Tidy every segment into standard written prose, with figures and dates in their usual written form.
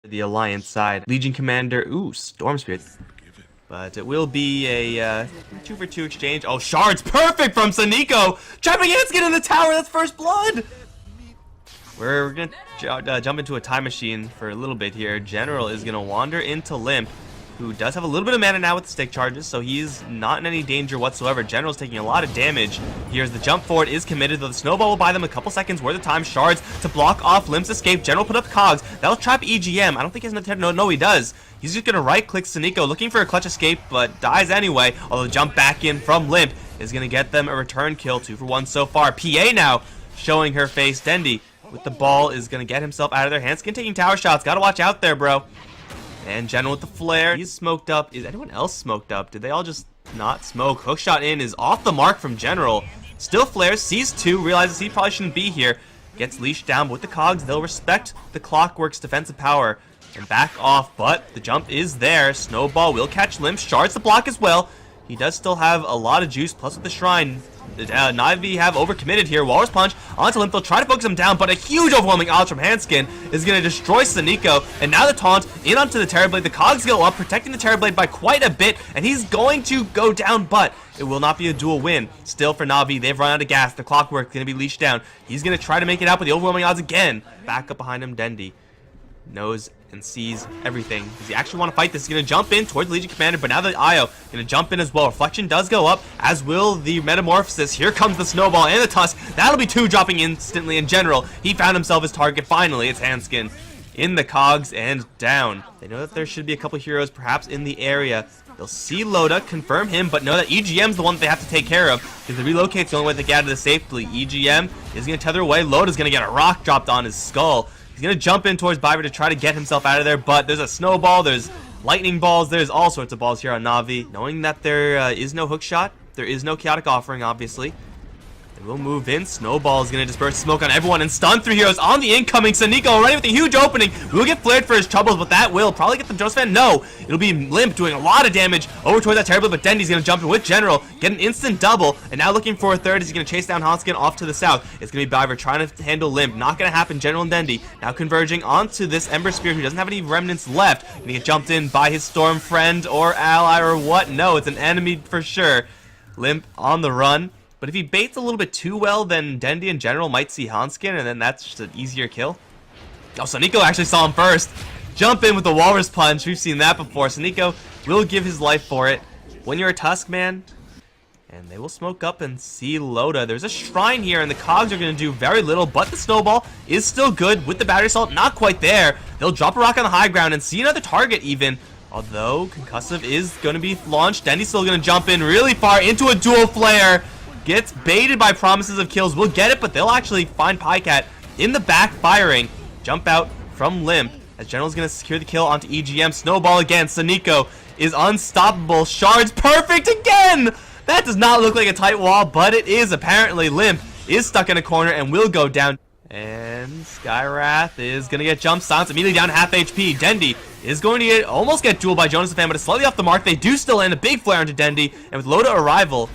the Alliance side. Legion Commander, ooh, Storm Spirit. But it will be a 2-for-2 exchange. Oh, shards, perfect from Saniko! Trapping Hanskin in the tower, that's first blood! We're gonna jump into a time machine for a little bit here. General is gonna wander into Limp, who does have a little bit of mana now with the stick charges, so he's not in any danger whatsoever. General's taking a lot of damage. Here's the jump forward is committed, though the snowball will buy them a couple seconds worth of time. Shards to block off Limp's escape. General put up cogs. That'll trap EGM. I don't think he has enough time. No, he does. He's just gonna right-click Saniko, looking for a clutch escape, but dies anyway. Although the jump back in from Limp is gonna get them a return kill. 2-for-1 so far. PA now showing her face. Dendi with the ball is gonna get himself out of there. Hanskin taking tower shots. Gotta watch out there, bro. And General with the flare. He's smoked up. Is anyone else smoked up? Did they all just not smoke? Hookshot in is off the mark from General. Still flares. Sees two. Realizes he probably shouldn't be here. Gets leashed down. But with the cogs, they'll respect the Clockwork's defensive power and back off. But the jump is there. Snowball will catch Limp. Shards the block as well. He does still have a lot of juice. Plus with the Shrine, NAVI have overcommitted here. Walrus Punch onto Limp. They'll try to focus him down, but a huge overwhelming odds from Hanskin is going to destroy Saniko. And now the taunt in onto the Terrorblade. The cogs go up, protecting the Terrorblade by quite a bit, and he's going to go down, but it will not be a dual win. Still for Navi, they've run out of gas. The Clockwork going to be leashed down. He's going to try to make it out with the overwhelming odds again. Back up behind him, Dendi knows and sees everything. Does he actually want to fight this? He's going to jump in towards the Legion Commander, but now the Io going to jump in as well. Reflection does go up, as will the Metamorphosis. Here comes the Snowball and the Tusk. That'll be two dropping instantly in General. He found himself his target finally. It's Hanskin in the cogs and down. They know that there should be a couple heroes perhaps in the area. They'll see Loda, confirm him, but know that EGM's the one that they have to take care of, because the relocate's the only way they get out of this safely. EGM is going to tether away. Loda's going to get a rock dropped on his skull. He's going to jump in towards Biver to try to get himself out of there, but there's a snowball, there's lightning balls, there's all sorts of balls here on Navi. Knowing that there is no hook shot, there is no chaotic offering, obviously. They will move in. Snowball is going to disperse smoke on everyone and stun 3 heroes on the incoming. Saniko already with a huge opening. Will get flared for his troubles, but that will probably get the Josephine. No, it'll be Limp doing a lot of damage over towards that Terrorblade, but Dendi's going to jump in with General, get an instant double, and now looking for a third. Is he going to chase down Hanskin off to the south? It's going to be Biver trying to handle Limp. Not going to happen. General and Dendi now converging onto this Ember Spear, who doesn't have any remnants left. Going to get jumped in by his Storm friend or ally or what? No, it's an enemy for sure. Limp on the run. But if he baits a little bit too well, then Dendi in general might see Hanskin, and then that's just an easier kill. Oh, Saniko actually saw him first. Jump in with the Walrus Punch. We've seen that before. Saniko will give his life for it. When you're a Tusk, man, and they will smoke up and see Loda. There's a Shrine here, and the cogs are going to do very little, but the Snowball is still good with the Battery Assault. Not quite there. They'll drop a rock on the high ground and see another target even. Although Concussive is going to be launched. Dendi's still going to jump in really far into a dual flare. Gets baited by promises of kills. Will get it, but they'll actually find Pycat in the back firing. Jump out from Limp as General's going to secure the kill onto EGM. Snowball again. Saniko is unstoppable. Shards perfect again. That does not look like a tight wall, but it is apparently. Limp is stuck in a corner and will go down. And Skywrath is going to get jump silence immediately down to half HP. Dendi is going to almost get dueled by Jonas the Fan, but it's slightly off the mark. They do still land a big flare onto Dendi, and with Loda arrival,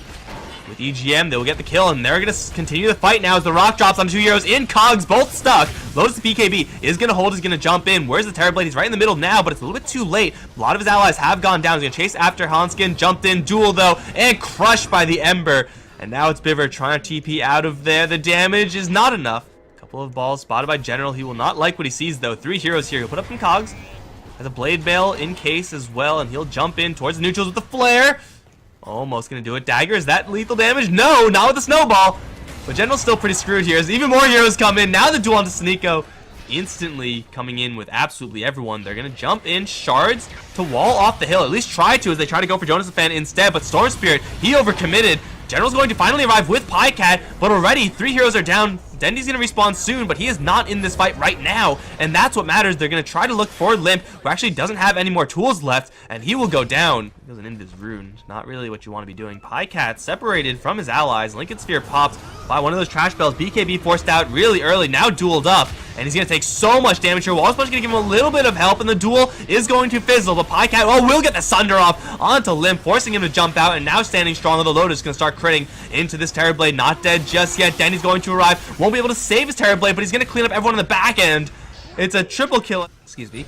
with EGM, they will get the kill, and they're going to continue the fight now as the rock drops on 2 heroes in cogs, both stuck. Lotus the BKB is going to hold, is going to jump in. Where's the Terrorblade? He's right in the middle now, but it's a little bit too late. A lot of his allies have gone down. He's going to chase after Hanskin, jumped in, duel though, and crushed by the Ember. And now it's Biver trying to TP out of there. The damage is not enough. A couple of balls spotted by General. He will not like what he sees though. 3 heroes here. He'll put up some cogs. Has a Blade Veil in case as well, and he'll jump in towards the neutrals with the flare. Almost gonna do it. Dagger, is that lethal damage? No, not with the Snowball. But General's still pretty screwed here as even more heroes come in. Now the duel onto Saniko. Instantly coming in with absolutely everyone. They're gonna jump in. Shards to wall off the hill. At least try to as they try to go for Jonas the Fan instead. But Storm Spirit, he overcommitted. General's going to finally arrive with Pycat, but already 3 heroes are down. Dendi's going to respawn soon, but he is not in this fight right now, and that's what matters. They're going to try to look for Limp, who actually doesn't have any more tools left, and he will go down. He goes into his rune. Not really what you want to be doing. Pycat separated from his allies. Lincoln Sphere popped by one of those trash bells. BKB forced out really early, now dueled up, and he's going to take so much damage here. Walrus Punch going to give him a little bit of help, and the duel is going to fizzle, but Pycat, will get the Sunder off onto Limp, forcing him to jump out, and now standing strong. The Lotus is going to start critting into this Terrorblade. Not dead just yet. Dendi's going to arrive. Won't be able to save his Terrorblade, but he's going to clean up everyone in the back end. It's a triple kill. Excuse me.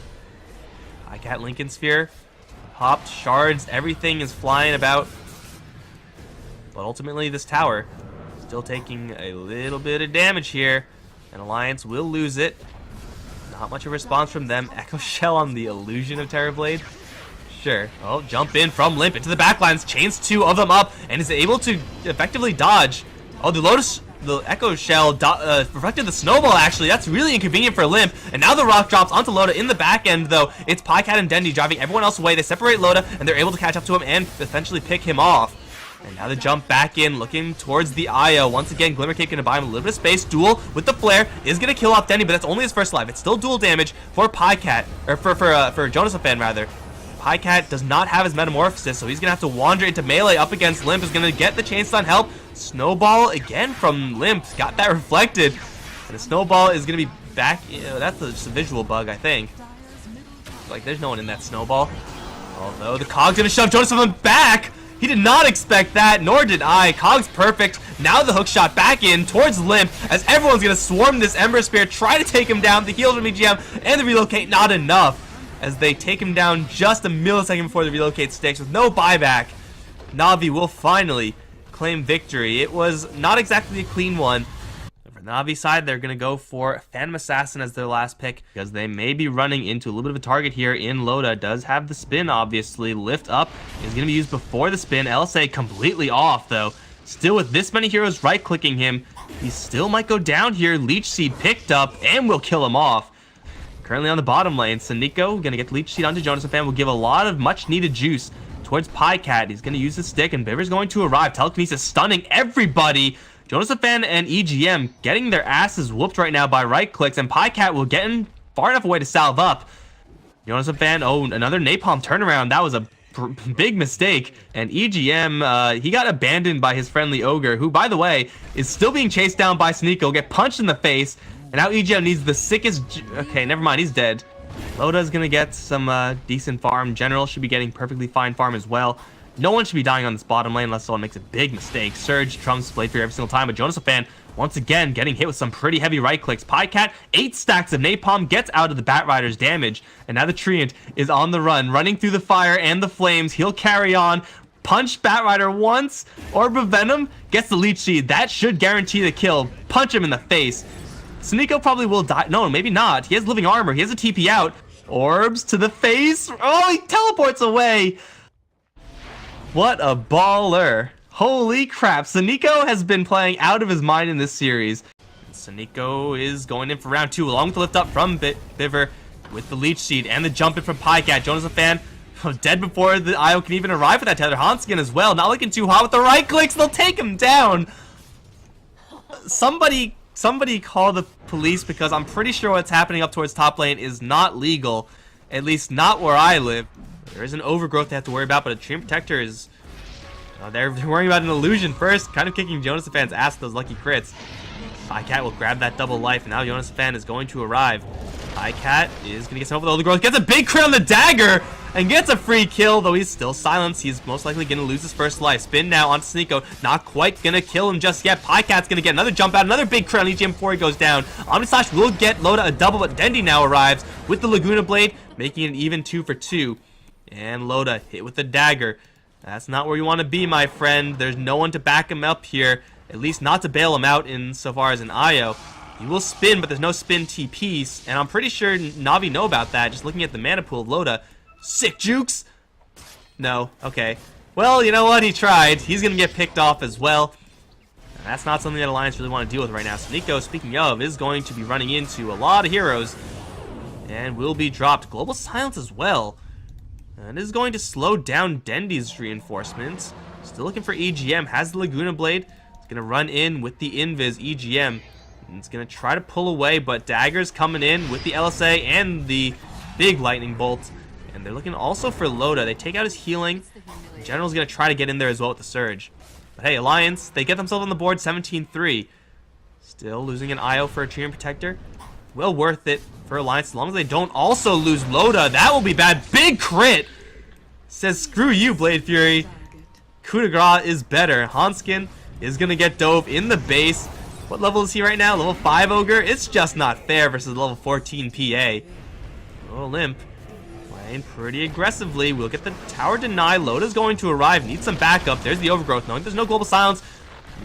Cat Lincoln Sphere. Popped, shards, everything is flying about. But ultimately, this tower still taking a little bit of damage here. And Alliance will lose it. Not much of a response from them. Echo Shell on the illusion of Terrorblade. Sure. Oh, jump in from Limp into the backlines. Chains 2 of them up and is able to effectively dodge. Oh, the Echo Shell reflected the snowball, actually. That's really inconvenient for Limp. And now the rock drops onto Loda in the back end, though. It's Pycat and Dendy driving everyone else away. They separate Loda, and they're able to catch up to him and essentially pick him off. And now the jump back in, looking towards the IO. Once again, Glimmer Cape going to buy him a little bit of space. Duel with the flare is going to kill off Dendy, but that's only his first life. It's still dual damage for Pycat, or for Jonathan, rather. Pycat does not have his Metamorphosis, so he's going to have to wander into melee up against Limp. Is going to get the chain stun help. Snowball again from Limp. Got that reflected. And the snowball is going to be back. That's just a visual bug, I think. Like, there's no one in that snowball. Although the Cog's going to shove Jonathan back. He did not expect that, nor did I. Cog's perfect. Now the hook shot back in towards Limp as everyone's going to swarm this Ember Spear, try to take him down. The heals from EGM and the relocate, not enough, as they take him down just a millisecond before the relocate sticks with no buyback. NAVI will finally claim victory. It was not exactly a clean one. For the NAVI side, they're going to go for Phantom Assassin as their last pick because they may be running into a little bit of a target here in Loda. Does have the spin, obviously. Lift up is going to be used before the spin. LSA completely off, though. Still with this many heroes right-clicking him, he still might go down here. Leech Seed picked up and will kill him off. Currently on the bottom lane, Sanico going to get the Leech Seed onto Jonas Fan. Will give a lot of much-needed juice towards Pycat. He's going to use his stick, and Biver's going to arrive. Telekinesis stunning everybody. Jonas Fan and EGM getting their asses whooped right now by right clicks, and Pycat will get in far enough away to salve up. Jonas Fan, oh, another napalm turnaround. That was a big mistake. And EGM, he got abandoned by his friendly Ogre, who, by the way, is still being chased down by Sneeko. Get punched in the face, and now EGM needs the sickest... Okay, never mind, he's dead. Loda's gonna get some decent farm. General should be getting perfectly fine farm as well. No one should be dying on this bottom lane unless someone makes a big mistake. Surge trumps Blade Fury every single time, but Jonas Fan once again getting hit with some pretty heavy right clicks. Pycat, 8 stacks of napalm, gets out of the Bat Rider's damage, and now the Treant is on the run, running through the fire and the flames. He'll carry on. Punch Bat Rider once. Orb of Venom gets the Leech Seed. That should guarantee the kill. Punch him in the face. Sneeko probably will die. No, maybe not. He has living armor. He has a TP out. Orbs to the face. Oh, he teleports away. What a baller. Holy crap. Sneeko has been playing out of his mind in this series. Sneeko is going in for round 2 along with the lift up from Biver with the Leech Seed and the jump in from Pycat. Jonas Fan dead before the IO can even arrive with that tether. Hanskin as well. Not looking too hot with the right clicks. They'll take him down. Somebody call the police, because I'm pretty sure what's happening up towards top lane is not legal. At least not where I live. There is an overgrowth they have to worry about, but a Treant Protector is... they're worrying about an illusion first, kind of kicking Jonas Fan's ass with those lucky crits. Pycat will grab that double life, and now Jonas Fan is going to arrive. Pycat is going to get some over the overgrowth, gets a big crit on the dagger, and gets a free kill, though he's still silenced. He's most likely going to lose his first life. Spin now onto Sneeko, not quite going to kill him just yet. Pycat's going to get another jump out, another big crit on EGM before he goes down. Omnislash will get Loda a double, but Dendy now arrives with the Laguna Blade, making it an even 2 for 2. And Loda hit with the dagger. That's not where you want to be, my friend. There's no one to back him up here, at least not to bail him out insofar as an IO. He will spin, but there's no spin TPs, and I'm pretty sure Navi know about that, just looking at the mana pool of Loda. Sick jukes? No, okay. Well, you know what? He tried. He's going to get picked off as well. And that's not something that Alliance really want to deal with right now. Sneeko, speaking of, is going to be running into a lot of heroes, and will be dropped. Global Silence as well. And is going to slow down Dendy's reinforcements. Still looking for EGM. Has the Laguna Blade. It's going to run in with the Invis EGM. And it's going to try to pull away, but Dagger's coming in with the LSA and the big Lightning Bolt. And they're looking also for Loda. They take out his healing. General's going to try to get in there as well with the Surge. But hey, Alliance, they get themselves on the board 17-3. Still losing an IO for a Treant Protector. Well worth it for Alliance, as long as they don't also lose Loda. That will be bad. Big crit! Says, screw you, Blade Fury. Coup de grace is better. Hanskin is going to get dove in the base. What level is he right now? Level 5 Ogre? It's just not fair versus level 14 PA. Oh, Limp. Playing pretty aggressively. We'll get the tower denied. Loda's going to arrive. Needs some backup. There's the overgrowth. Knowing there's no global silence.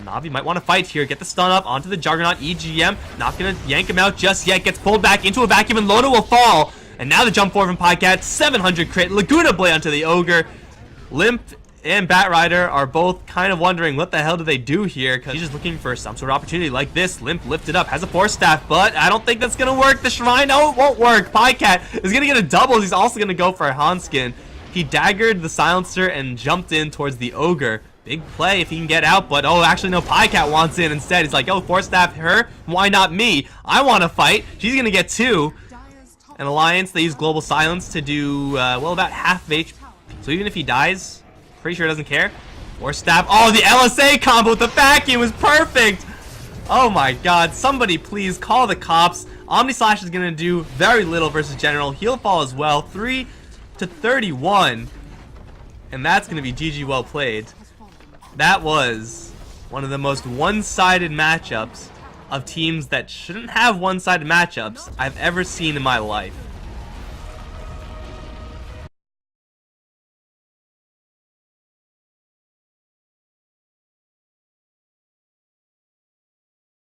Navi might want to fight here. Get the stun up onto the Juggernaut. EGM. Not going to yank him out just yet. Gets pulled back into a vacuum and Loda will fall. And now the jump forward from Podcat. 700 crit. Laguna Blade onto the Ogre. Limp and Batrider are both kind of wondering what the hell do they do here, because he's just looking for some sort of opportunity like this. Limp lifted up, has a Force Staff, but I don't think that's going to work. The Shrine, no, it won't work. Podcat is going to get a double. He's also going to go for a Hanskin. He daggered the Silencer and jumped in towards the Ogre. Big play if he can get out, but oh, actually no, Podcat wants in instead. He's like, oh, Force Staff her, why not me? I want to fight. She's going to get 2. An Alliance, they use Global Silence to do, well, about half of HP. So even if he dies, pretty sure he doesn't care. Or stab. Oh, the LSA combo with the vacuum was perfect. Oh my god. Somebody please call the cops. Omni Slash is going to do very little versus General. He'll fall as well. 3-31. And that's going to be GG well played. That was one of the most one-sided matchups of teams that shouldn't have one-sided matchups I've ever seen in my life.